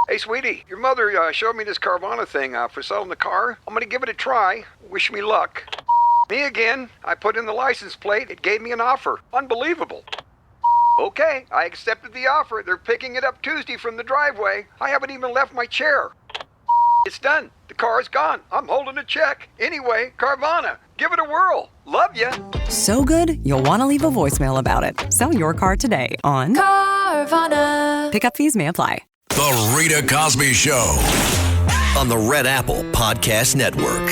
Hey, sweetie, your mother showed me this Carvana thing for selling the car. I'm gonna give it a try. Wish me luck. Me again. I put in the license plate. It gave me an offer. Unbelievable. Okay, I accepted the offer. They're picking it up Tuesday from the driveway. I haven't even left my chair. It's done. The car is gone. I'm holding a check. Anyway, Carvana, give it a whirl. Love ya. So good, you'll want to leave a voicemail about it. Sell your car today on Carvana. Pickup fees may apply. The Rita Cosby Show on the Red Apple Podcast Network.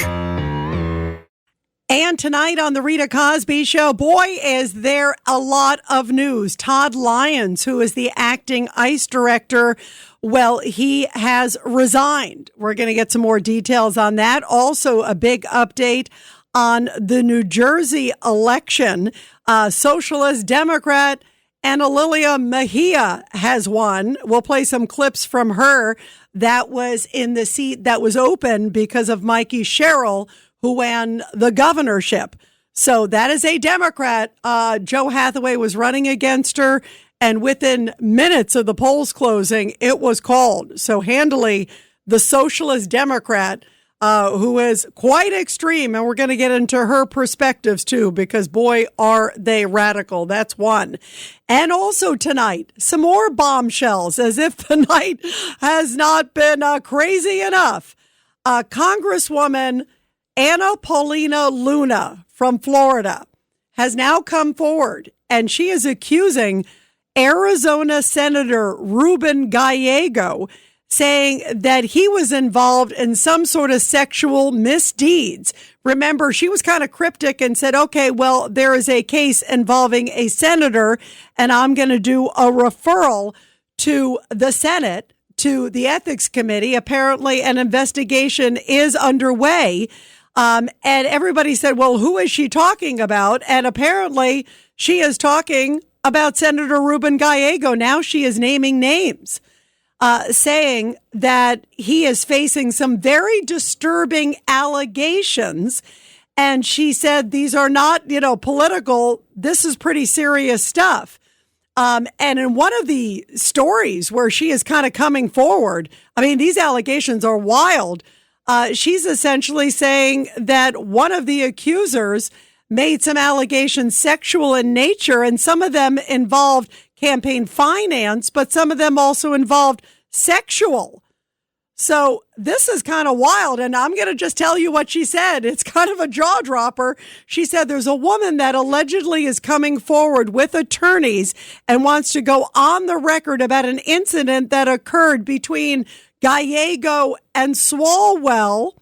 And tonight on the Rita Cosby Show, boy, is there a lot of news. Todd Lyons, who is the acting ICE director, well, he has resigned. We're going to get some more details on that. Also, a big update on the New Jersey election. Socialist Democrat Anna Mejia has won. We'll play some clips from her. That was in the seat that was open because of Mikey Sherrill, who won the governorship. So that is a Democrat. Joe Hathaway was running against her, and within minutes of the polls closing, it was called. So handily, the Socialist Democrat, who is quite extreme, and we're going to get into her perspectives too, because boy, are they radical. That's one. And also tonight, some more bombshells, as if the night has not been crazy enough. Congresswoman Anna Paulina Luna from Florida has now come forward, and she is accusing Arizona Senator Ruben Gallego, saying that he was involved in some sort of sexual misdeeds. Remember, she was kind of cryptic and said, okay, well, there is a case involving a senator, and I'm going to do a referral to the Senate, to the Ethics Committee. Apparently, an investigation is underway. And everybody said, well, who is she talking about? And apparently she is talking about Senator Ruben Gallego. Now she is naming names, saying that he is facing some very disturbing allegations. And she said, these are not, political. This is pretty serious stuff. And in one of the stories where she is kind of coming forward, I mean, these allegations are wild. She's essentially saying that one of the accusers made some allegations sexual in nature, and some of them involved campaign finance, but some of them also involved sexual. So this is kind of wild, and I'm going to just tell you what she said. It's kind of a jaw dropper. She said there's a woman that allegedly is coming forward with attorneys and wants to go on the record about an incident that occurred between Gallego and Swalwell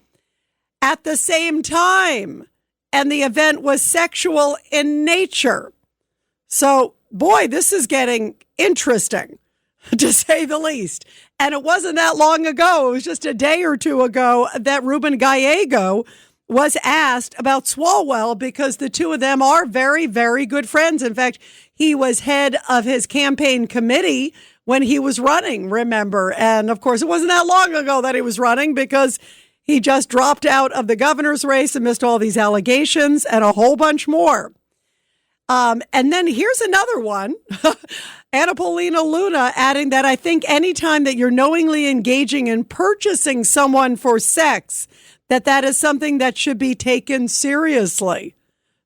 at the same time, and the event was sexual in nature. So, boy, this is getting interesting, to say the least. And it wasn't that long ago. It was just a day or two ago that Ruben Gallego was asked about Swalwell, because the two of them are very, very good friends. In fact, he was head of his campaign committee when he was running, remember? And of course, it wasn't that long ago that he was running, because he just dropped out of the governor's race and missed all these allegations and a whole bunch more. And then here's another one. Anna Paulina Luna adding that I think anytime that you're knowingly engaging in purchasing someone for sex, that is something that should be taken seriously.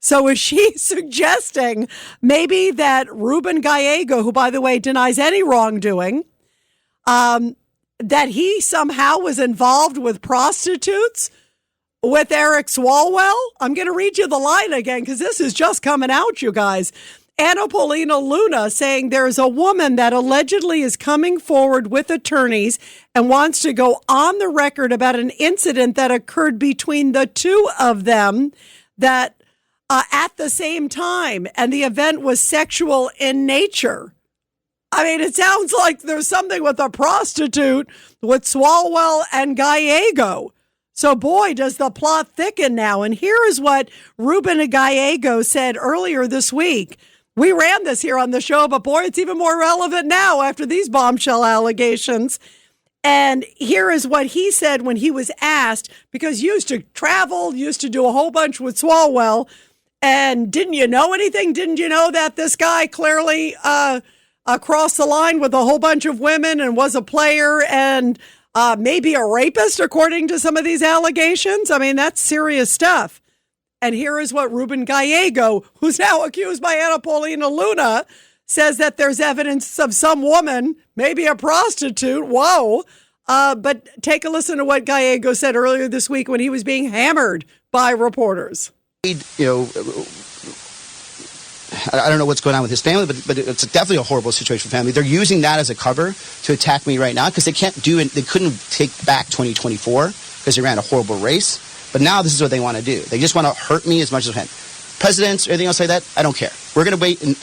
So is she suggesting maybe that Ruben Gallego, who, by the way, denies any wrongdoing, that he somehow was involved with prostitutes with Eric Swalwell? I'm going to read you the line again, because this is just coming out, you guys. Anna Paulina Luna saying there's a woman that allegedly is coming forward with attorneys and wants to go on the record about an incident that occurred between the two of them that at the same time, and the event was sexual in nature. I mean, it sounds like there's something with a prostitute with Swalwell and Gallego. So, boy, does the plot thicken now. And here is what Ruben Gallego said earlier this week. We ran this here on the show, but boy, it's even more relevant now after these bombshell allegations. And here is what he said when he was asked, because he used to travel, used to do a whole bunch with Swalwell. And didn't you know anything? Didn't you know that this guy clearly crossed the line with a whole bunch of women and was a player and maybe a rapist, according to some of these allegations. I mean, that's serious stuff. And here is what Ruben Gallego, who's now accused by Anna Paulina Luna, says that there's evidence of some woman, maybe a prostitute. Whoa. But take a listen to what Gallego said earlier this week when he was being hammered by reporters. You know, I don't know what's going on with his family, but it's definitely a horrible situation for family. They're using that as a cover to attack me right now because they can't do it. They couldn't take back 2024 because they ran a horrible race. But now this is what they want to do. They just want to hurt me as much as they can. Presidents or anything else like that, I don't care. We're going to wait, and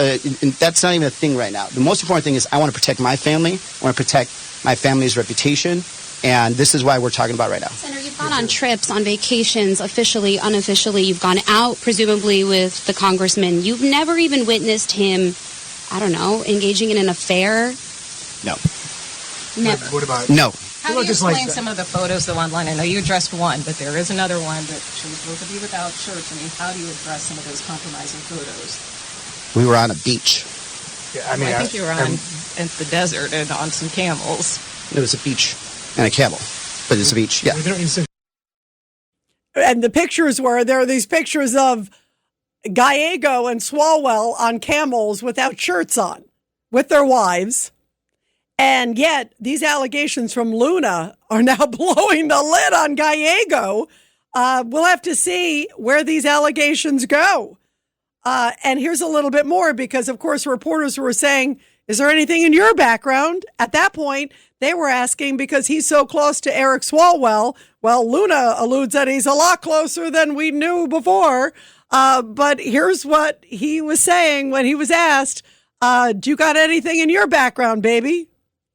that's not even a thing right now. The most important thing is I want to protect my family. I want to protect my family's reputation, and this is why we're talking about right now. Senator, you've gone on trips, on vacations, officially, unofficially. You've gone out, presumably, with the congressman. You've never even witnessed him, I don't know, engaging in an affair? No. Never. What about? No. How do you explain some of the photos that online? I know you addressed one, but there is another one that shows both of you without shirts. I mean, how do you address some of those compromising photos? We were on a beach. Yeah, I think you were in the desert and on some camels. It was a beach and a camel, but it's a beach, yeah. And the pictures there are these pictures of Gallego and Swalwell on camels without shirts on, with their wives. And yet, these allegations from Luna are now blowing the lid on Gallego. We'll have to see where these allegations go. And here's a little bit more because, of course, reporters were saying, is there anything in your background? At that point, they were asking because he's so close to Eric Swalwell. Well, Luna alludes that he's a lot closer than we knew before. But here's what he was saying when he was asked, do you got anything in your background, baby?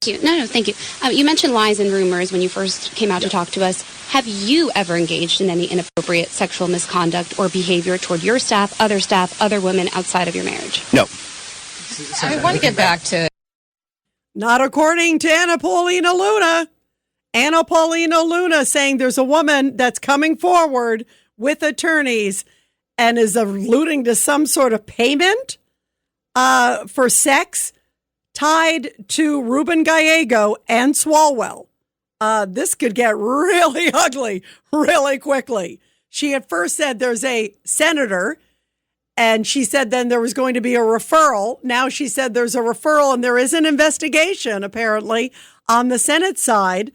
Thank you. No, thank you. You mentioned lies and rumors when you first came out to talk to us. Have you ever engaged in any inappropriate sexual misconduct or behavior toward your staff, other women outside of your marriage? No. I want to get back to... Not according to Anna Paulina Luna. Anna Paulina Luna saying there's a woman that's coming forward with attorneys and is alluding to some sort of payment for sex tied to Ruben Gallego and Swalwell. This could get really ugly really quickly. She at first said there's a senator, and she said then there was going to be a referral. Now she said there's a referral and there is an investigation, apparently, on the Senate side.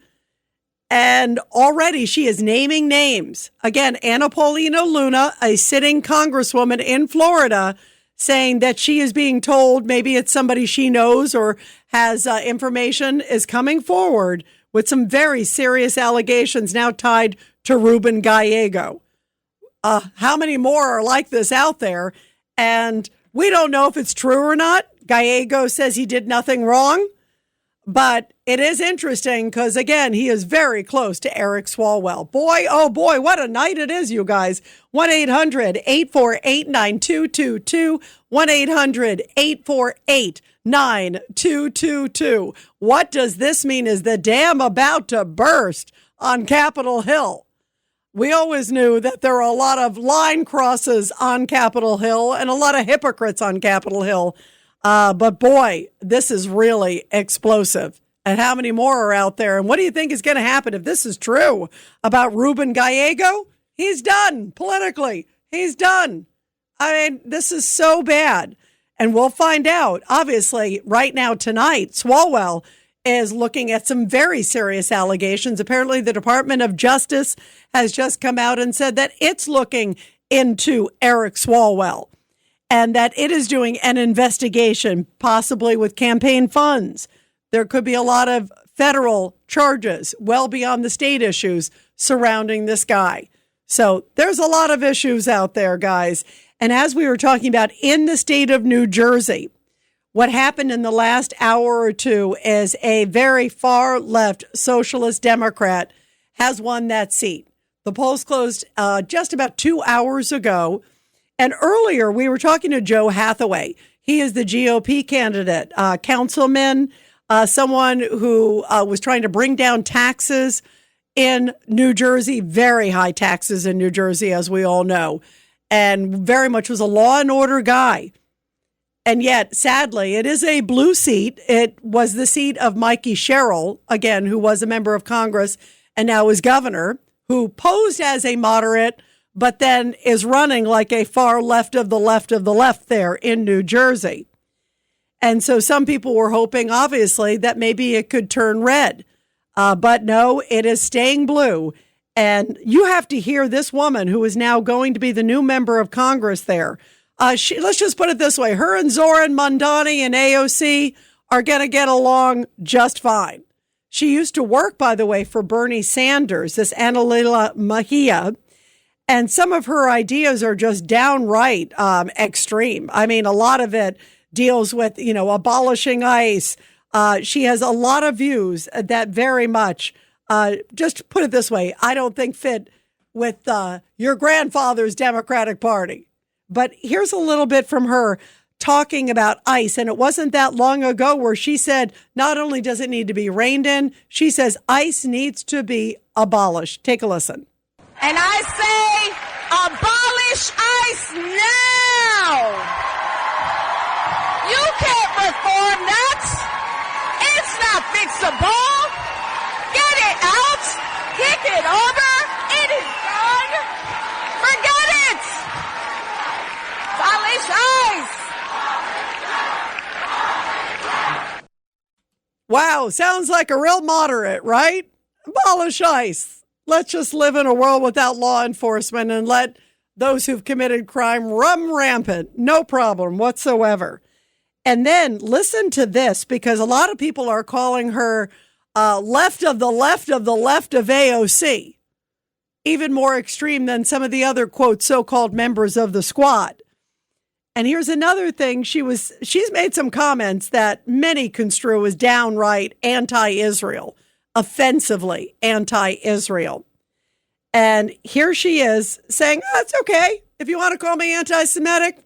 And already she is naming names. Again, Anna Paulina Luna, a sitting congresswoman in Florida, saying that she is being told maybe it's somebody she knows or has information is coming forward with some very serious allegations now tied to Ruben Gallego. How many more are like this out there? And we don't know if it's true or not. Gallego says he did nothing wrong. But it is interesting because, again, he is very close to Eric Swalwell. Boy, oh boy, what a night it is, you guys. 1-800-848-9222. 1-800-848-9222. What does this mean? Is the dam about to burst on Capitol Hill? We always knew that there are a lot of line crosses on Capitol Hill and a lot of hypocrites on Capitol Hill. But boy, this is really explosive. And how many more are out there? And what do you think is going to happen if this is true about Ruben Gallego? He's done politically. He's done. I mean, this is so bad. And we'll find out. Obviously, right now tonight, Swalwell is looking at some very serious allegations. Apparently, the Department of Justice has just come out and said that it's looking into Eric Swalwell and that it is doing an investigation, possibly with campaign funds. There could be a lot of federal charges well beyond the state issues surrounding this guy. So there's a lot of issues out there, guys. And as we were talking about in the state of New Jersey, what happened in the last hour or two is a very far left socialist Democrat has won that seat. The polls closed just about 2 hours ago. And earlier we were talking to Joe Hathaway. He is the GOP candidate, councilman, someone who was trying to bring down taxes in New Jersey, very high taxes in New Jersey, as we all know, and very much was a law and order guy. And yet, sadly, it is a blue seat. It was the seat of Mikey Sherrill, again, who was a member of Congress and now is governor, who posed as a moderate, but then is running like a far left of the left of the left there in New Jersey. And so some people were hoping, obviously, that maybe it could turn red. But no, it is staying blue. And you have to hear this woman who is now going to be the new member of Congress there. Let's just put it this way. Her and Zohran Mamdani and AOC are going to get along just fine. She used to work, by the way, for Bernie Sanders, this Anna Mejia. And some of her ideas are just downright extreme. I mean, a lot of it deals with, abolishing ICE. She has a lot of views that very much, just put it this way, I don't think fit with your grandfather's Democratic Party. But here's a little bit from her talking about ICE. And it wasn't that long ago where she said, not only does it need to be reined in, she says ICE needs to be abolished. Take a listen. And I say, abolish ICE now. You can't reform that. It's not fixable. Get it out. Kick it over. It is done. Forget it. Abolish ICE. Wow, sounds like a real moderate, right? Abolish ICE. Let's just live in a world without law enforcement and let those who've committed crime run rampant. No problem whatsoever. And then listen to this, because a lot of people are calling her left of the left of the left of AOC, even more extreme than some of the other, quote, so-called members of the squad. And here's another thing. She's made some comments that many construe as downright anti-Israel, offensively anti-Israel. And here she is saying, it's okay. If you want to call me anti-Semitic,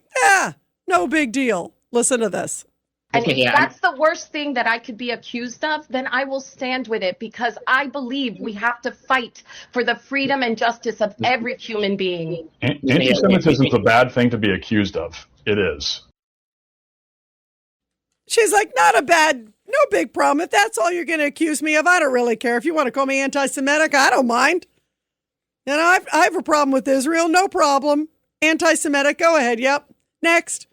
no big deal. Listen to this. And if that's the worst thing that I could be accused of, then I will stand with it, because I believe we have to fight for the freedom and justice of every human being. Anti-Semitism is a bad thing to be accused of. It is. She's like, no big problem. If that's all you're going to accuse me of, I don't really care. If you want to call me anti-Semitic, I don't mind. I have a problem with Israel. No problem. Anti-Semitic, go ahead. Yep. Next.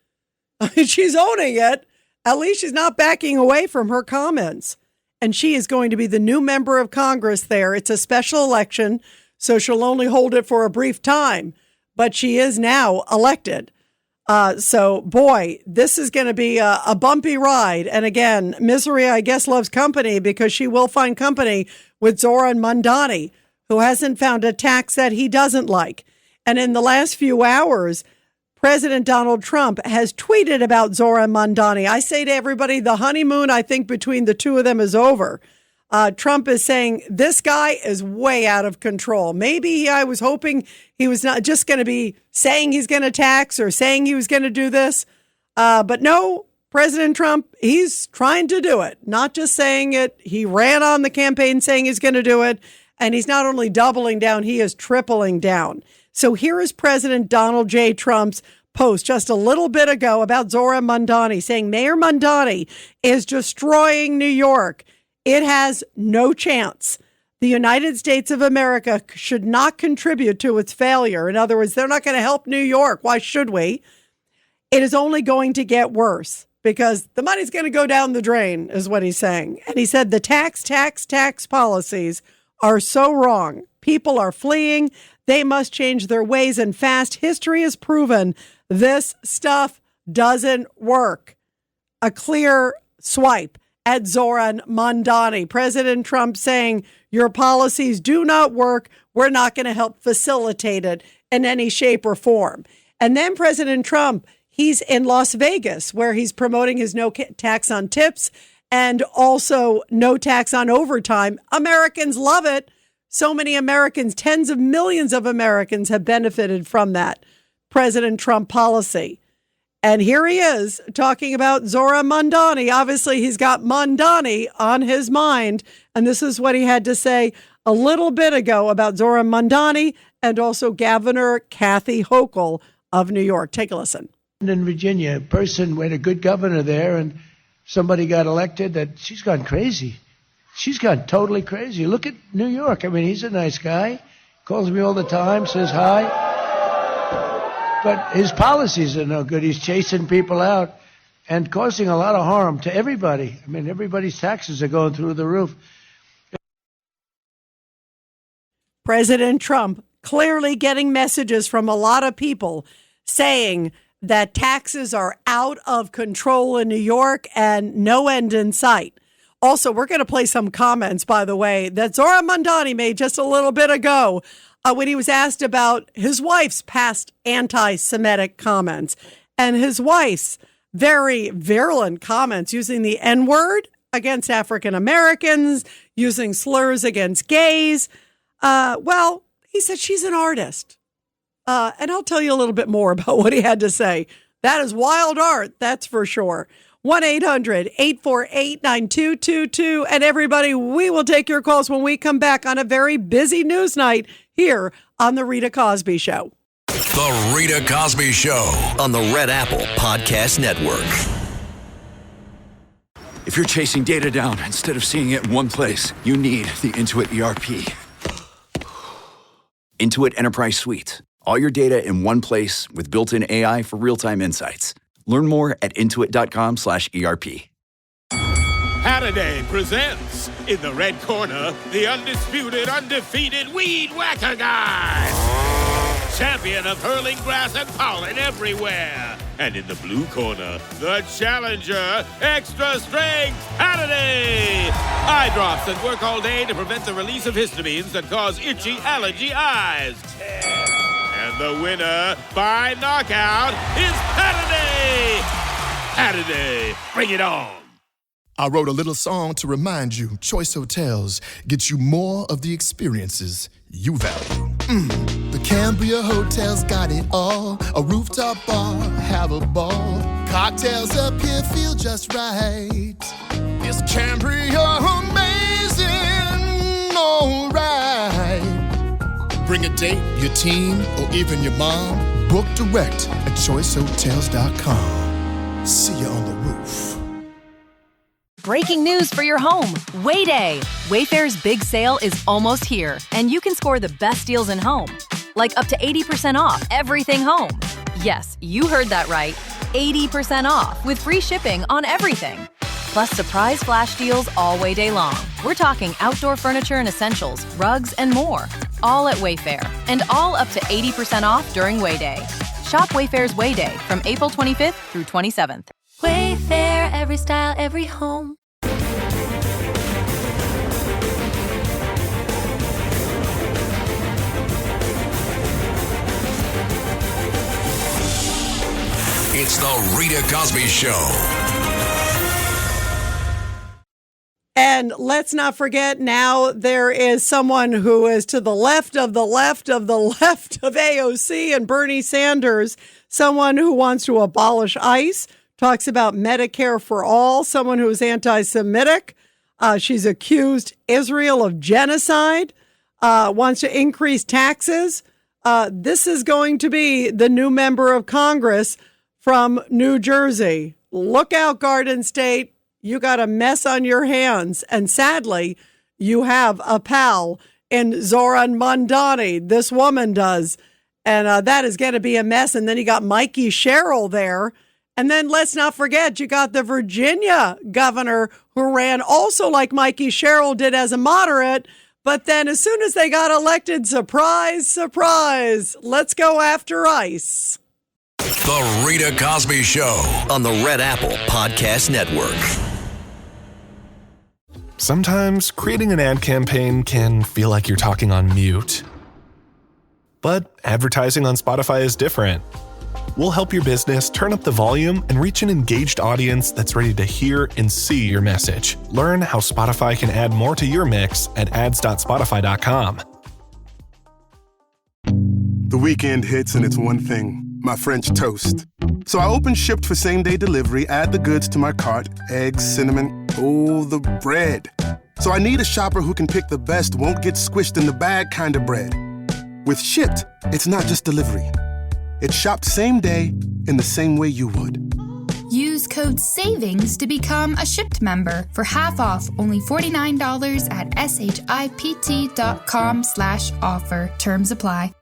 She's owning it. At least she's not backing away from her comments. And she is going to be the new member of Congress there. It's a special election, so she'll only hold it for a brief time. But she is now elected. So, boy, this is going to be a bumpy ride. And again, misery, I guess, loves company, because she will find company with Zohran Mamdani, who hasn't found a tax that he doesn't like. And in the last few hours, President Donald Trump has tweeted about Zohran Mamdani. I say to everybody, the honeymoon, I think, between the two of them is over. Trump is saying this guy is way out of control. Maybe I was hoping he was not just going to be saying he's going to tax or saying he was going to do this. But no, President Trump, he's trying to do it, not just saying it. He ran on the campaign saying he's going to do it. And he's not only doubling down, he is tripling down. So here is President Donald J. Trump's post just a little bit ago about Zohran Mamdani, saying Mayor Mamdani is destroying New York. It has no chance. The United States of America should not contribute to its failure. In other words, they're not going to help New York. Why should we? It is only going to get worse, because the money's going to go down the drain, is what he's saying. And he said the tax policies are so wrong. People are fleeing. They must change their ways, and fast. History has proven this stuff doesn't work. A clear swipe at Zohran Mamdani. President Trump saying your policies do not work. We're not going to help facilitate it in any shape or form. And then President Trump, he's in Las Vegas, where he's promoting his no tax on tips and also no tax on overtime. Americans love it. So many Americans, tens of millions of Americans have benefited from that President Trump policy. And here he is talking about Zohran Mamdani. Obviously, he's got Mamdani on his mind. And this is what he had to say a little bit ago about Zohran Mamdani and also Governor Kathy Hochul of New York. Take a listen. In Virginia, a person with a good governor there, and somebody got elected that she's gone crazy. She's gone totally crazy. Look at New York. I mean, he's a nice guy. Calls me all the time, says hi. But his policies are no good. He's chasing people out and causing a lot of harm to everybody. I mean, everybody's taxes are going through the roof. President Trump clearly getting messages from a lot of people saying that taxes are out of control in New York and no end in sight. Also, we're going to play some comments, by the way, that Zohran Mamdani made just a little bit ago when he was asked about his wife's past anti-Semitic comments and his wife's very virulent comments using the N-word against African Americans, using slurs against gays. Well, he said she's an artist. And I'll tell you a little bit more about what he had to say. That is wild art, that's for sure. 1-800-848-9222. And everybody, we will take your calls when we come back on a very busy news night here on The Rita Cosby Show. The Rita Cosby Show on the Red Apple Podcast Network. If you're chasing data down instead of seeing it in one place, you need the Intuit ERP. Intuit Enterprise Suite. All your data in one place with built-in AI for real-time insights. Learn more at intuit.com/ERP. Halliday presents, in the red corner, the undisputed, undefeated Weed Whacker Guy. Champion of hurling grass and pollen everywhere. And in the blue corner, the challenger, extra strength Halliday. Eye drops that work all day to prevent the release of histamines that cause itchy allergy eyes. And the winner by knockout is Halliday. Halliday, bring it on. I wrote a little song to remind you, Choice Hotels get you more of the experiences you value. The Cambria Hotel's got it all. A rooftop bar, have a ball. Cocktails up here feel just right. Is Cambria amazing? All right. Bring a date, your team, or even your mom. Book direct at choicehotels.com. See you on the roof. Breaking news for your home. Way Day. Wayfair's big sale is almost here, and you can score the best deals in home. Like up to 80% off everything home. Yes, you heard that right. 80% off with free shipping on everything. Plus surprise flash deals all Way Day long. We're talking outdoor furniture and essentials, rugs, and more. All at Wayfair, and all up to 80% off during Way Day. Shop Wayfair's Way Day from April 25th through 27th. Wayfair, every style, every home. It's the Rita Cosby Show. And let's not forget, now there is someone who is to the left of the left of the left of AOC and Bernie Sanders, someone who wants to abolish ICE, talks about Medicare for all, someone who is anti-Semitic. She's accused Israel of genocide, wants to increase taxes. This is going to be the new member of Congress from New Jersey. Look out, Garden State. You got a mess on your hands. And sadly, you have a pal in Zohran Mamdani. This woman does. And that is going to be a mess. And then you got Mikey Sherrill there. And then let's not forget, you got the Virginia governor who ran also like Mikey Sherrill did as a moderate. But then as soon as they got elected, surprise, surprise, let's go after ICE. The Rita Cosby Show on the Red Apple Podcast Network. Sometimes creating an ad campaign can feel like you're talking on mute. But advertising on Spotify is different. We'll help your business turn up the volume and reach an engaged audience that's ready to hear and see your message. Learn how Spotify can add more to your mix at ads.spotify.com. The weekend hits and it's one thing, my French toast. So I open Shipped for same-day delivery, add the goods to my cart, eggs, cinnamon, oh, the bread. So I need a shopper who can pick the best, won't get squished in the bag kind of bread. With Shipped, it's not just delivery. It's shopped same day in the same way you would. Use code SAVINGS to become a Shipt member for half off only $49 at shipt.com/offer. Terms apply.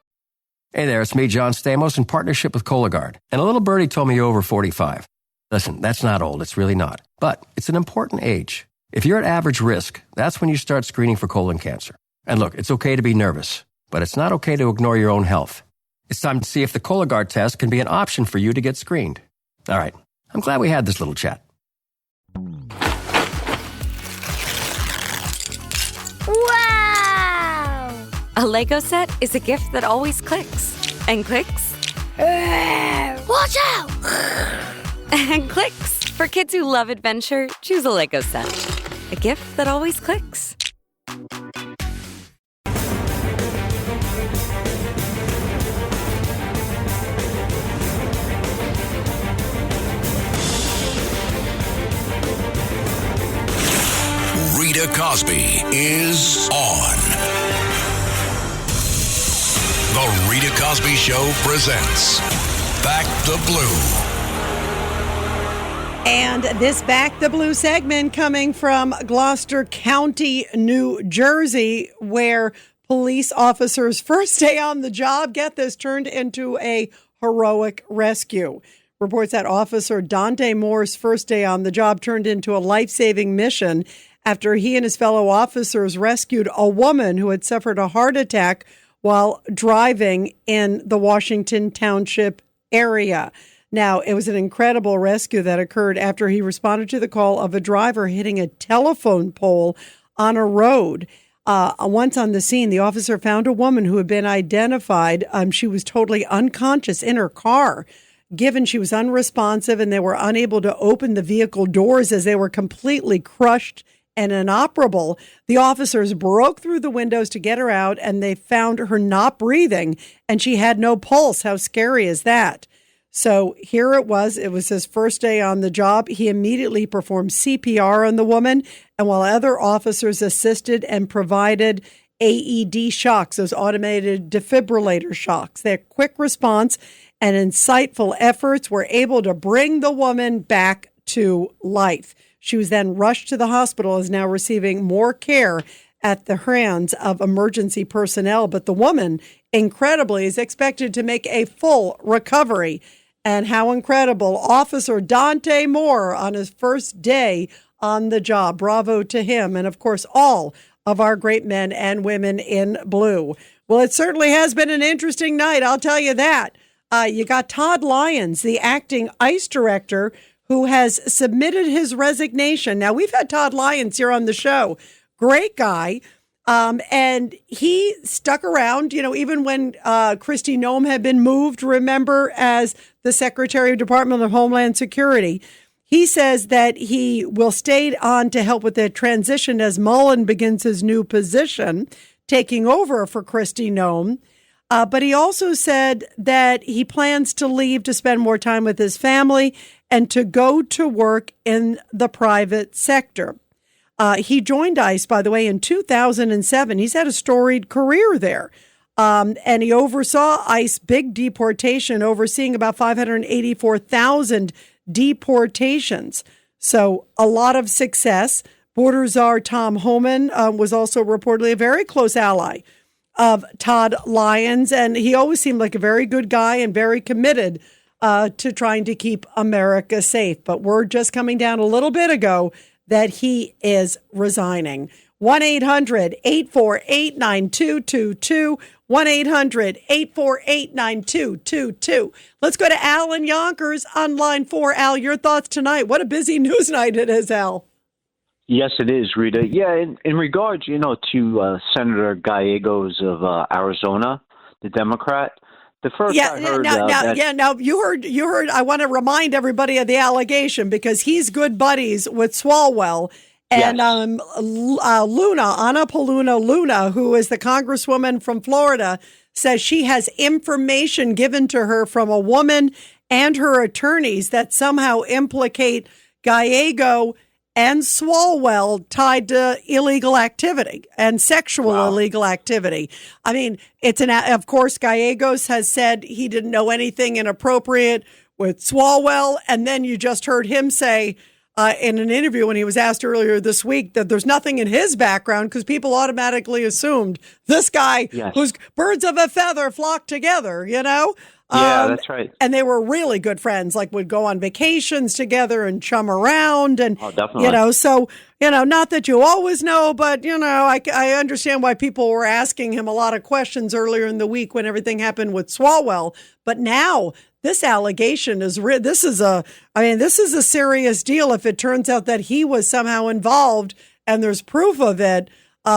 Hey there, it's me, John Stamos, in partnership with Cologuard. And a little birdie told me you're over 45. Listen, that's not old. It's really not. But it's an important age. If you're at average risk, that's when you start screening for colon cancer. And look, it's okay to be nervous, but it's not okay to ignore your own health. It's time to see if the Cologuard test can be an option for you to get screened. All right, I'm glad we had this little chat. Wow! A Lego set is a gift that always clicks. And clicks. Watch out! And clicks. For kids who love adventure, choose a Lego set. A gift that always clicks. Rita Cosby is on. The Rita Cosby Show presents Back the Blue. And this Back the Blue segment coming from Gloucester County, New Jersey, where police officers' first day on the job, get this, turned into a heroic rescue. Reports that Officer Dante Moore's first day on the job turned into a life-saving mission after he and his fellow officers rescued a woman who had suffered a heart attack while driving in the Washington Township area. Now, it was an incredible rescue that occurred after he responded to the call of a driver hitting a telephone pole on a road. Once on the scene, the officer found a woman who had been identified. She was totally unconscious in her car. Given she was unresponsive and they were unable to open the vehicle doors as they were completely crushed and inoperable, the officers broke through the windows to get her out, and they found her not breathing, and she had no pulse. How scary is that? So here it was his first day on the job. He immediately performed CPR on the woman, and while other officers assisted and provided AED shocks, those automated defibrillator shocks, their quick response and insightful efforts were able to bring the woman back to life. She was then rushed to the hospital, is now receiving more care at the hands of emergency personnel. But the woman, incredibly, is expected to make a full recovery. And how incredible. Officer Dante Moore on his first day on the job. Bravo to him. And, of course, all of our great men and women in blue. Well, it certainly has been an interesting night. I'll tell you that. You got Todd Lyons, the acting ICE director, who has submitted his resignation. Now, we've had Todd Lyons here on the show. Great guy. And he stuck around, even when Kristi Noem had been moved, remember, as the Secretary of Department of Homeland Security. He says that he will stay on to help with the transition as Mullen begins his new position, taking over for Kristi Noem. But he also said that he plans to leave to spend more time with his family and to go to work in the private sector. He joined ICE, by the way, in 2007. He's had a storied career there. And he oversaw ICE big deportation, overseeing about 584,000 deportations. So a lot of success. Border Czar Tom Homan was also reportedly a very close ally of Todd Lyons, and he always seemed like a very good guy and very committed to trying to keep America safe. But word just coming down a little bit ago that he is resigning. 1-800-848-9222, 1-800-848-9222. Let's go to Al in Yonkers on line 4. Al, your thoughts tonight. What a busy news night it is, Al. Yes, it is, Rita. Yeah, in regards, to Senator Gallegos of Arizona, the Democrat. The first I heard now you heard. I want to remind everybody of the allegation because he's good buddies with Swalwell and Luna, Anna Paulina Luna, who is the Congresswoman from Florida, says she has information given to her from a woman and her attorneys that somehow implicate Gallego and Swalwell tied to illegal activity and sexual illegal activity. I mean, of course, Gallegos has said he didn't know anything inappropriate with Swalwell. And then you just heard him say in an interview when he was asked earlier this week that there's nothing in his background because people automatically assumed this guy whose birds of a feather flock together, you know? Yeah, that's right. And they were really good friends, like would go on vacations together and chum around. And, definitely. you know, so, you know, not that you always know, but, you know, I understand why people were asking him a lot of questions earlier in the week when everything happened with Swalwell. But now this allegation this is a serious deal. If it turns out that he was somehow involved and there's proof of it,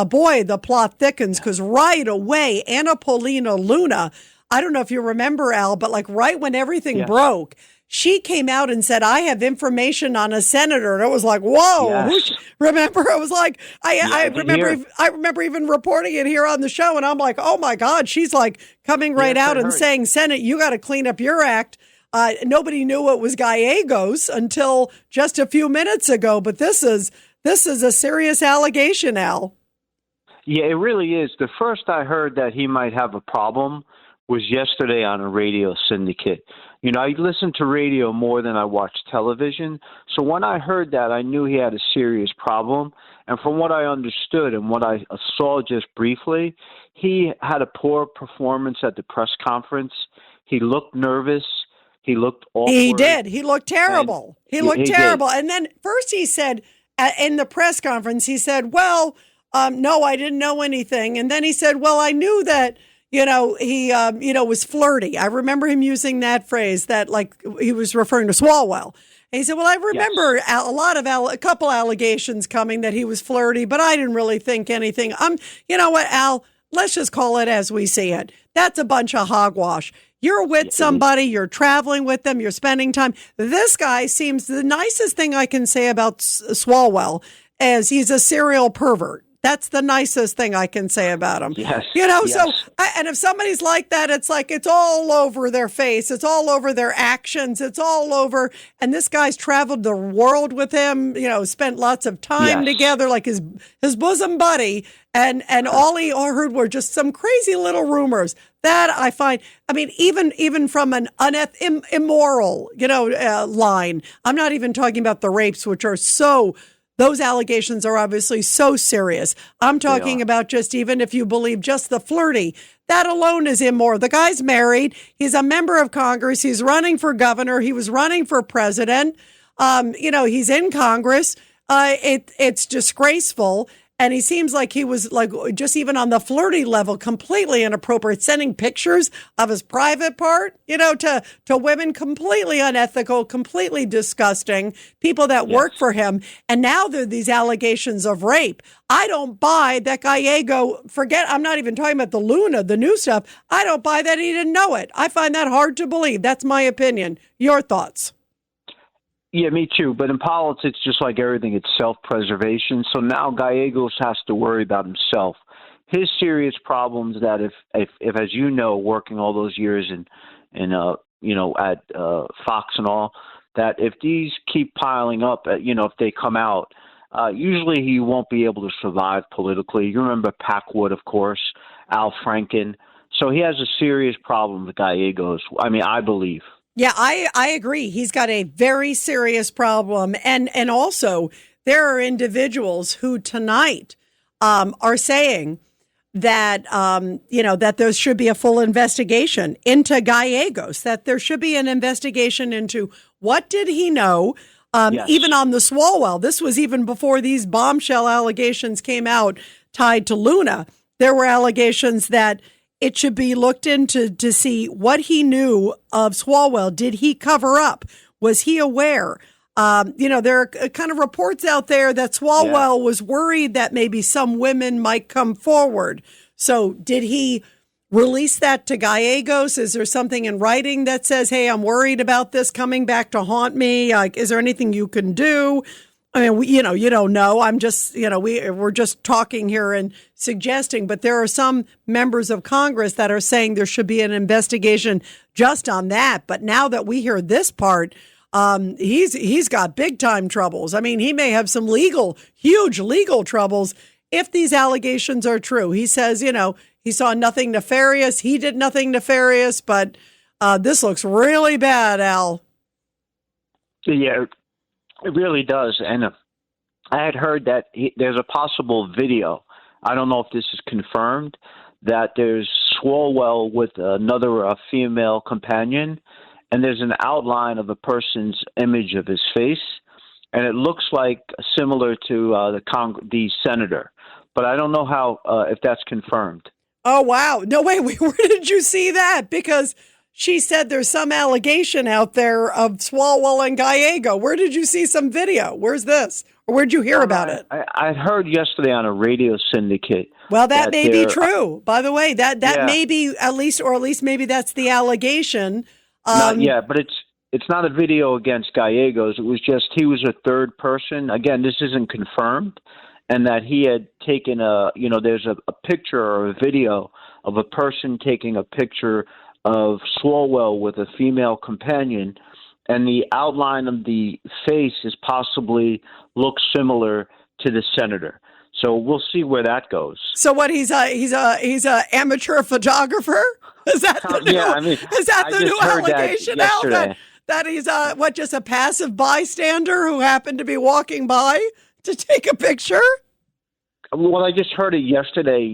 boy, the plot thickens because right away, Anna Paulina Luna, I don't know if you remember, Al, but like right when everything broke, she came out and said, I have information on a senator. And it was like, whoa. Yes. Remember? It was like, I remember even reporting it here on the show. And I'm like, oh my God, she's like coming right out and saying, Senate, you got to clean up your act. Nobody knew it was Gallegos until just a few minutes ago. But this is a serious allegation, Al. Yeah, it really is. The first I heard that he might have a problem was yesterday on a radio syndicate. You know, I listen to radio more than I watch television. So when I heard that, I knew he had a serious problem. And from what I understood and what I saw just briefly, he had a poor performance at the press conference. He looked nervous. He looked awkward. He did. He looked terrible. He looked terrible. And then first he said in the press conference, he said, well, no, I didn't know anything. And then he said, well, I knew that, he, was flirty. I remember him using that phrase that like he was referring to Swalwell. And he said, well, I remember a couple allegations coming that he was flirty, but I didn't really think anything. You know what, Al, let's just call it as we see it. That's a bunch of hogwash. You're with somebody, you're traveling with them, you're spending time. This guy seems the nicest thing I can say about Swalwell is he's a serial pervert. That's the nicest thing I can say about him. Yes. So, and if somebody's like that, it's like it's all over their face. It's all over their actions. It's all over. And this guy's traveled the world with him, spent lots of time together, like his bosom buddy. And all he heard were just some crazy little rumors that I find, even from an immoral, line. I'm not even talking about the rapes, which are those allegations are obviously so serious. I'm talking about just even if you believe just the flirty, that alone is immoral. The guy's married. He's a member of Congress. He's running for governor. He was running for president. He's in Congress. It's disgraceful. And he seems like he was like just even on the flirty level, completely inappropriate, sending pictures of his private part, to women, completely unethical, completely disgusting, people that work for him. And now there are these allegations of rape. I don't buy that Gallego, I'm not even talking about the Luna, the new stuff. I don't buy that he didn't know it. I find that hard to believe. That's my opinion. Your thoughts? Yeah, me too. But in politics, just like everything, it's self-preservation. So now Gallegos has to worry about himself. His serious problems that if as you know, working all those years at Fox and all, that if these keep piling up, if they come out, usually he won't be able to survive politically. You remember Packwood, of course, Al Franken. So he has a serious problem with Gallegos. I believe. Yeah, I agree. He's got a very serious problem. And also, there are individuals who tonight are saying that, that there should be a full investigation into Gallegos, that there should be an investigation into what did he know, even on the Swalwell. This was even before these bombshell allegations came out tied to Luna. There were allegations that it should be looked into to see what he knew of Swalwell. Did he cover up? Was he aware? There are kind of reports out there that Swalwell was worried that maybe some women might come forward. So did he release that to Gallegos? Is there something in writing that says, hey, I'm worried about this coming back to haunt me? Like, is there anything you can do? You don't know. I'm just, we're just talking here and suggesting, but there are some members of Congress that are saying there should be an investigation just on that. But now that we hear this part, he's got big time troubles. I mean, he may have some huge legal troubles if these allegations are true. He says, he saw nothing nefarious. He did nothing nefarious, but this looks really bad, Al. Yeah, it really does. And I had heard that there's a possible video. I don't know if this is confirmed, that there's Swalwell with another female companion, and there's an outline of a person's image of his face, and it looks like similar to the senator. But I don't know how if that's confirmed. Oh, wow. No, wait, where did you see that? Because she said there's some allegation out there of Swalwell and Gallego. Where did you see some video? Where's this? Or where'd you hear about it? I heard yesterday on a radio syndicate. Well, that may be true. By the way, that may be at least maybe that's the allegation. But it's not a video against Gallegos. It was just he was a third person. Again, this isn't confirmed. And that he had taken there's a picture or a video of a person taking a picture of Swalwell with a female companion, and the outline of the face is possibly looks similar to the senator. So we'll see where that goes. So what? He's a amateur photographer. Is that the new? Is that the new allegation now? That he's just a passive bystander who happened to be walking by to take a picture? Well, I just heard it yesterday,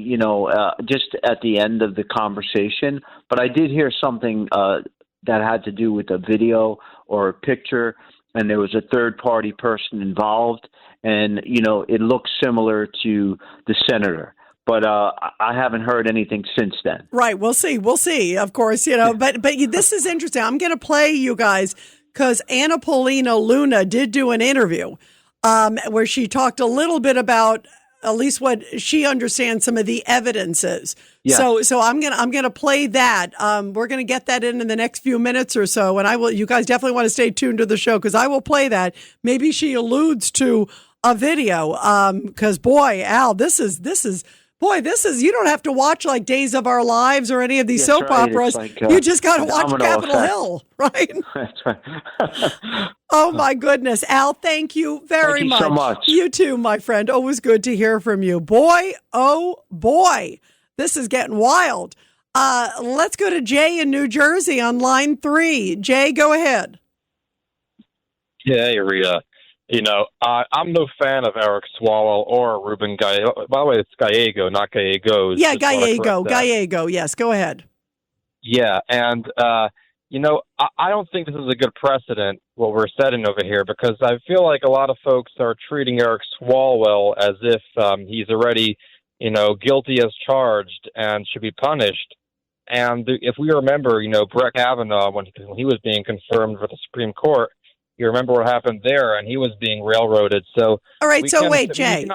just at the end of the conversation. But I did hear something that had to do with a video or a picture, and there was a third-party person involved, and, it looks similar to the senator. But I haven't heard anything since then. Right. We'll see. Of course, but this is interesting. I'm going to play you guys because Anna Paulina Luna did do an interview where she talked a little bit about at least what she understands some of the evidence is. Yeah. So I'm gonna play that. We're gonna get that in the next few minutes or so, and you guys definitely want to stay tuned to the show because I will play that. Maybe she alludes to a video. Because boy, Al, this is you don't have to watch like Days of Our Lives or any of these soap operas. Like, you just got to watch Capitol Hill, right? That's right. Oh my goodness, Al! Thank you very much. Thank you so much. You too, my friend. Always good to hear from you. Boy, oh boy, this is getting wild. Let's go to Jay in New Jersey on line 3. Jay, go ahead. Yeah, hey, Rita. I'm no fan of Eric Swalwell or Ruben Gallego. By the way, it's Gallego, not Gallegos. Yeah, Gallego. Yes, go ahead. Yeah, and I don't think this is a good precedent, what we're setting over here, because I feel like a lot of folks are treating Eric Swalwell as if he's already, guilty as charged and should be punished. And if we remember, Brett Kavanaugh, when he was being confirmed for the Supreme Court, you remember what happened there, and he was being railroaded. So, all right. So wait, Jay,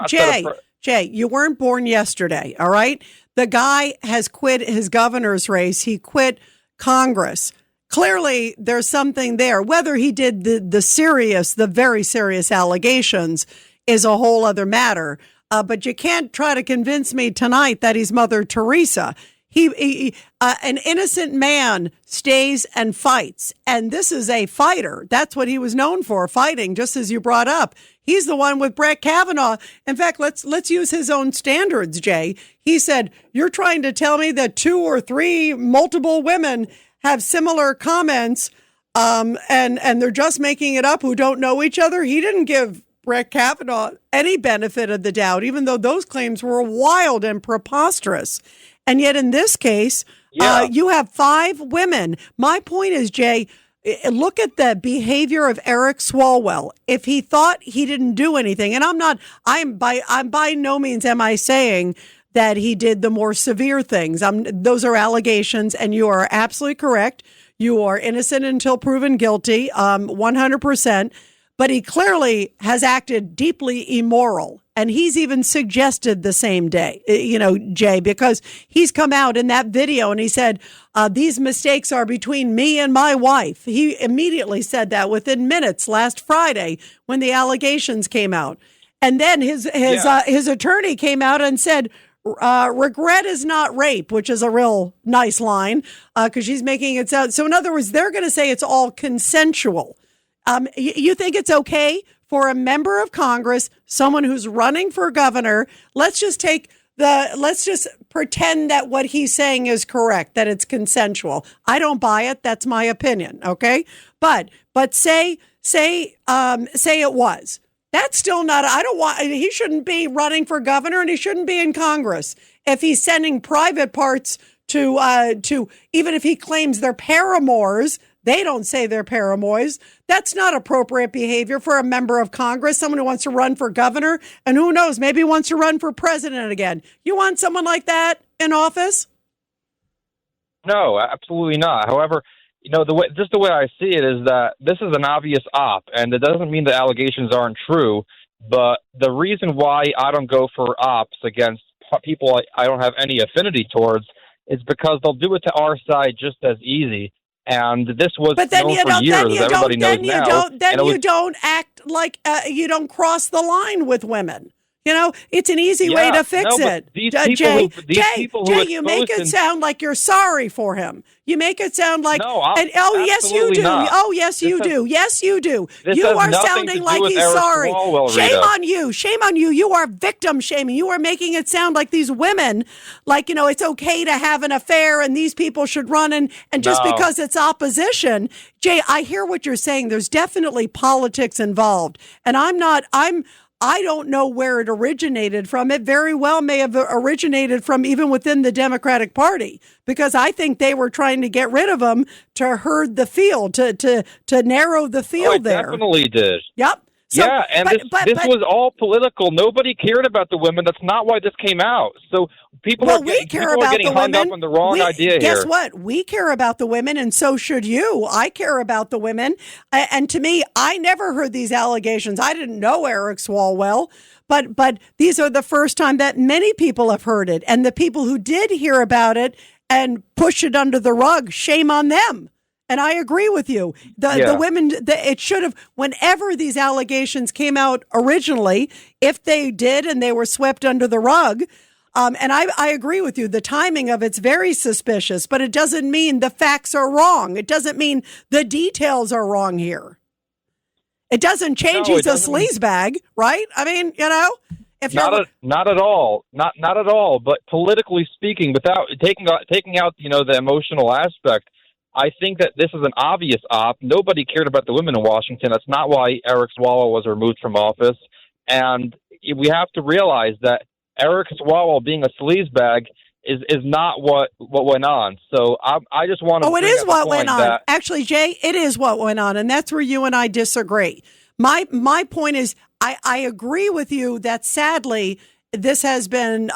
you weren't born yesterday. All right. The guy has quit his governor's race. He quit Congress. Clearly, there's something there. Whether he did the very serious allegations is a whole other matter. But you can't try to convince me tonight that he's Mother Teresa. An innocent man stays and fights, and this is a fighter. That's what he was known for, fighting, just as you brought up. He's the one with Brett Kavanaugh. In fact, let's use his own standards, Jay. He said, you're trying to tell me that 2 or 3 multiple women have similar comments, and they're just making it up who don't know each other? He didn't give Brett Kavanaugh any benefit of the doubt, even though those claims were wild and preposterous. And yet in this case, you have 5 women. My point is, Jay, look at the behavior of Eric Swalwell. If he thought he didn't do anything, and I'm by no means am I saying that he did the more severe things. Those are allegations, and you are absolutely correct. You are innocent until proven guilty, 100%. But he clearly has acted deeply immoral. And he's even suggested the same day, Jay, because he's come out in that video and he said, these mistakes are between me and my wife. He immediately said that within minutes last Friday when the allegations came out. And then his attorney came out and said, regret is not rape, which is a real nice line because she's making it sound. So in other words, they're going to say it's all consensual. You think it's okay for a member of Congress, someone who's running for governor, let's just pretend that what he's saying is correct, that it's consensual. I don't buy it. That's my opinion. Okay. But say it was. That's still not, he shouldn't be running for governor and he shouldn't be in Congress. If he's sending private parts to even if he claims they're paramours, they don't say they're paramours. That's not appropriate behavior for a member of Congress, someone who wants to run for governor, and who knows, maybe wants to run for president again. You want someone like that in office? No, absolutely not. However, the way I see it is that this is an obvious op, and it doesn't mean the allegations aren't true. But the reason why I don't go for ops against people I don't have any affinity towards is because they'll do it to our side just as easy. And this was known for years, as everybody knows now. You don't act like you don't cross the line with women. It's an easy way to fix it. Jay, you make it sound like you're sorry for him. You make it sound like, yes, you do. Not. Oh, yes, you do. Yes, you do. You are sounding like he's Eric sorry. Swalwell, Shame Rita. on you. Shame on you. You are victim shaming. You are making it sound like these women, it's okay to have an affair and these people should run and just because it's opposition. Jay, I hear what you're saying. There's definitely politics involved. And I don't know where it originated from. It very well may have originated from even within the Democratic Party, because I think they were trying to get rid of him to herd the field, to narrow the field there. Definitely did. Yep. So, this was all political. Nobody cared about the women. That's not why this came out. So people are getting hung up on the wrong idea here. Guess what? We care about the women, and so should you. I care about the women. And to me, I never heard these allegations. I didn't know Eric Swalwell, but these are the first time that many people have heard it. And the people who did hear about it and push it under the rug, shame on them. And I agree with you. The women, it should have, whenever these allegations came out originally, if they did and they were swept under the rug, and I agree with you, the timing of it's very suspicious, but it doesn't mean the facts are wrong. It doesn't mean the details are wrong here. It doesn't change he's a sleazebag, right? I mean, if not at all. Not at all. But politically speaking, without taking out the emotional aspect, I think that this is an obvious op. Nobody cared about the women in Washington. That's not why Eric Swalwell was removed from office. And we have to realize that Eric Swalwell being a sleazebag is not what went on. So I just want to. Oh, it is what went on. Actually, Jay, it is what went on, and that's where you and I disagree. My point is, I agree with you that sadly this has been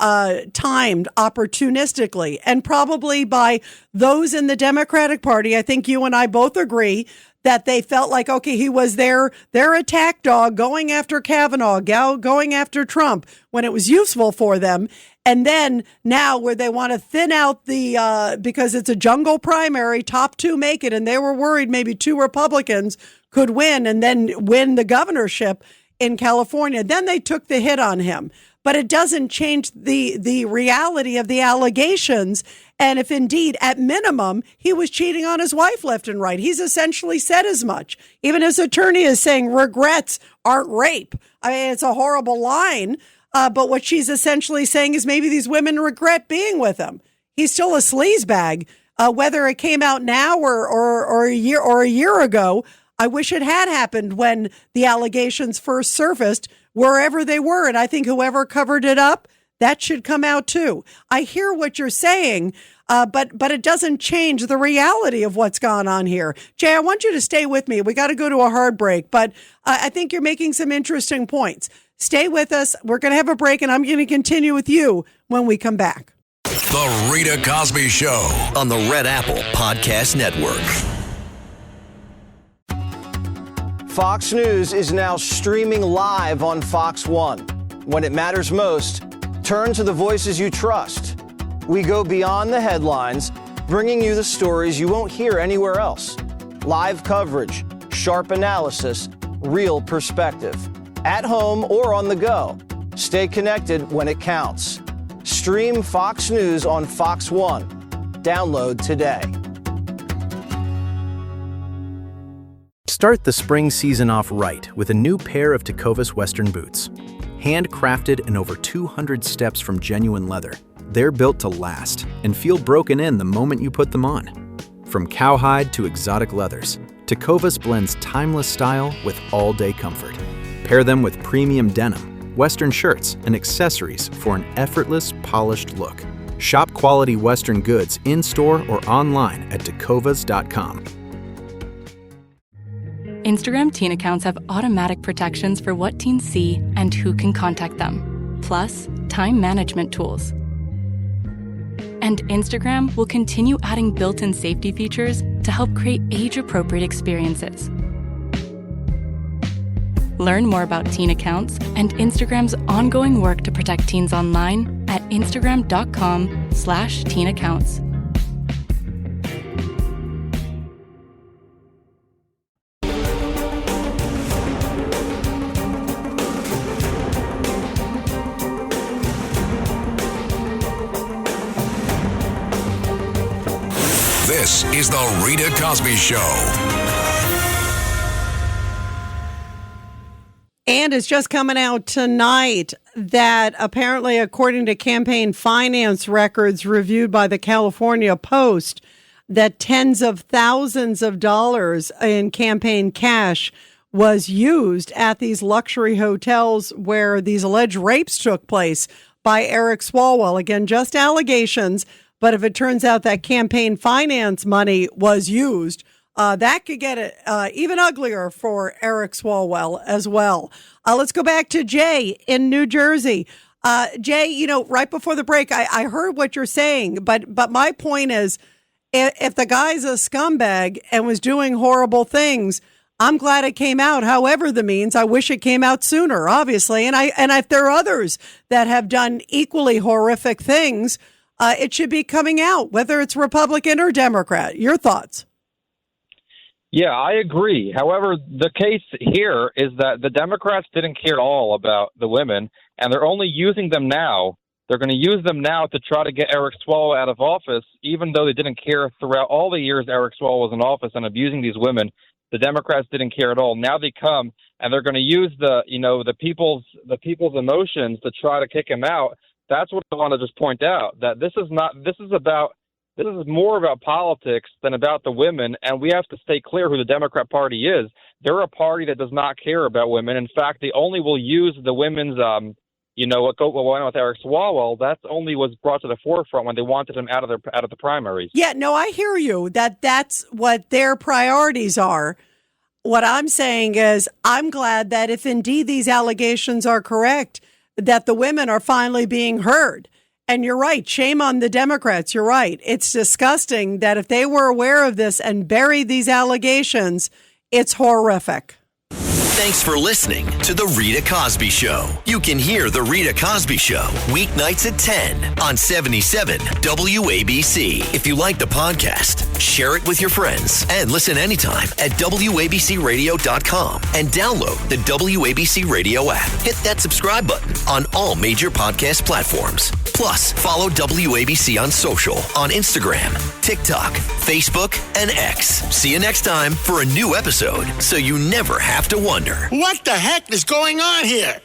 timed opportunistically, and probably by those in the Democratic Party. I think you and I both agree that they felt like, okay, he was their attack dog going after Kavanaugh, going after Trump when it was useful for them. And then now where they want to thin out because it's a jungle primary, top two make it. And they were worried maybe two Republicans could win and then win the governorship in California. Then they took the hit on him. But it doesn't change the reality of the allegations. And if indeed, at minimum, he was cheating on his wife left and right, he's essentially said as much. Even his attorney is saying regrets aren't rape. I mean, it's a horrible line. But what she's essentially saying is maybe these women regret being with him. He's still a sleazebag. Whether it came out now or a year ago, I wish it had happened when the allegations first surfaced, wherever they were. And I think whoever covered it up, that should come out too. I hear what you're saying, but it doesn't change the reality of what's gone on here. Jay, I want you to stay with me. We got to go to a hard break, but I think you're making some interesting points. Stay with us. We're going to have a break, and I'm going to continue with you when we come back. The Rita Cosby Show on the Red Apple Podcast Network. Fox News is now streaming live on Fox One. When it matters most, turn to the voices you trust. We go beyond the headlines, bringing you the stories you won't hear anywhere else. Live coverage, sharp analysis, real perspective. At home or on the go, stay connected when it counts. Stream Fox News on Fox One. Download today. Start the spring season off right with a new pair of Tecovas Western boots. Handcrafted and over 200 steps from genuine leather, they're built to last and feel broken in the moment you put them on. From cowhide to exotic leathers, Tecovas blends timeless style with all-day comfort. Pair them with premium denim, Western shirts, and accessories for an effortless, polished look. Shop quality Western goods in-store or online at tecovas.com. Instagram teen accounts have automatic protections for what teens see and who can contact them, plus time management tools. And Instagram will continue adding built-in safety features to help create age-appropriate experiences. Learn more about teen accounts and Instagram's ongoing work to protect teens online at instagram.com/teen accounts. This is the Rita Cosby Show. And it's just coming out tonight that apparently, according to campaign finance records reviewed by the California Post, that tens of thousands of dollars in campaign cash was used at these luxury hotels where these alleged rapes took place by Eric Swalwell. Again, just allegations. But if it turns out that campaign finance money was used, that could get it even uglier for Eric Swalwell as well. Let's go back to Jay in New Jersey. Jay, right before the break, I heard what you're saying, but my point is, if the guy's a scumbag and was doing horrible things, I'm glad it came out. However the means, I wish it came out sooner, obviously. And if there are others that have done equally horrific things, it should be coming out, whether it's Republican or Democrat. Your thoughts? Yeah, I agree. However, the case here is that the Democrats didn't care at all about the women, and they're only using them now. They're going to use them now to try to get Eric Swalwell out of office, even though they didn't care throughout all the years Eric Swalwell was in office and abusing these women. The Democrats didn't care at all. Now they come and they're going to use the people's emotions to try to kick him out. That's what I want to just point out, that this is more about politics than about the women, and we have to stay clear who the Democrat Party is. They're a party that does not care about women. In fact, they only will use the women's, what went on with Eric Swalwell, that only was brought to the forefront when they wanted him out of the primaries. Yeah, no, I hear you, that's what their priorities are. What I'm saying is I'm glad that if indeed these allegations are correct, that the women are finally being heard. And you're right. Shame on the Democrats. You're right. It's disgusting that if they were aware of this and buried these allegations, it's horrific. Thanks for listening to The Rita Cosby Show. You can hear The Rita Cosby Show weeknights at 10 on 77 WABC. If you like the podcast, share it with your friends and listen anytime at WABCRadio.com and download the WABC Radio app. Hit that subscribe button on all major podcast platforms. Plus, follow WABC on social on Instagram, TikTok, Facebook, and X. See you next time for a new episode so you never have to wonder. What the heck is going on here?